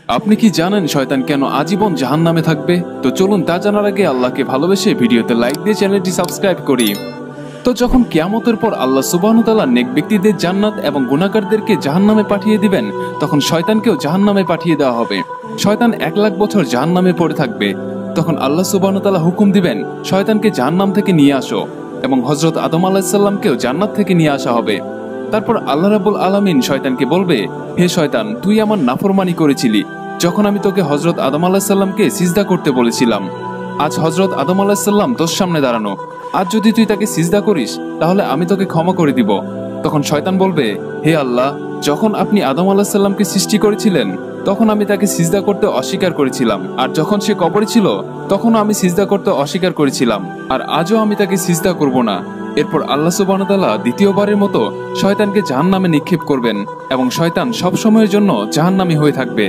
আপনি কি জানেন শয়তান কেন আজীবন জাহান্নামে থাকবে? তো চলুন তা জানার আগে আল্লাহকে ভালোবেসে ভিডিওতে লাইক দিয়ে চ্যানেলটি সাবস্ক্রাইব করি। তো যখন কিয়ামতের পর আল্লাহ সুবহানাহু ওয়া তাআলা নেক ব্যক্তিদের জান্নাত এবং গুনাহগারদেরকে জাহান্নামে পাঠিয়ে দিবেন, তখন শয়তানকেও জাহান্নামে পাঠিয়ে দেওয়া হবে। শয়তান 1,00,000 বছর জাহান্নামে পড়ে থাকবে। তখন আল্লাহ সুবহানাহু ওয়া তাআলা হুকুম দিবেন, শয়তানকে জাহান্নাম থেকে নিয়ে আসো, এবং হযরত আদম আলাইহিস সালামকেও জান্নাত থেকে নিয়ে আসা হবে। তারপর আল্লাহ রাব্বুল আলামিন শয়তানকে বলবে, হে শয়তান, তুই আমার নাফরমানি করেছিলি যখন আমি তোকে হযরত আদম আলাইহিস সালামকে সিজদা করতে বলেছিলাম। আজ হযরত আদম আলাইহিস সালাম তোর সামনে দাঁড়ানো, আজ যদি তুই তাকে সিজদা করিস তাহলে আমি তোকে ক্ষমা করে দিব। তখন শয়তান বলবে, হে আল্লাহ, যখন আপনি আদম আলাইহিস সালামকে সৃষ্টি করেছিলেন তখন আমি তাকে সিজদা করতে অস্বীকার করেছিলাম, আর যখন সে কবরে ছিল তখনও আমি সিজদা করতে অস্বীকার করেছিলাম, আর আজও আমি তাকে সিজদা করব না। এরপর আল্লাহ সুবহানাহু ওয়া তাআলা দ্বিতীয়বারের মতো শয়তানকে জাহান্নামে নিক্ষেপ করবেন, এবং শয়তান সব সময়ের জন্য জাহান্নামী হয়ে থাকবে।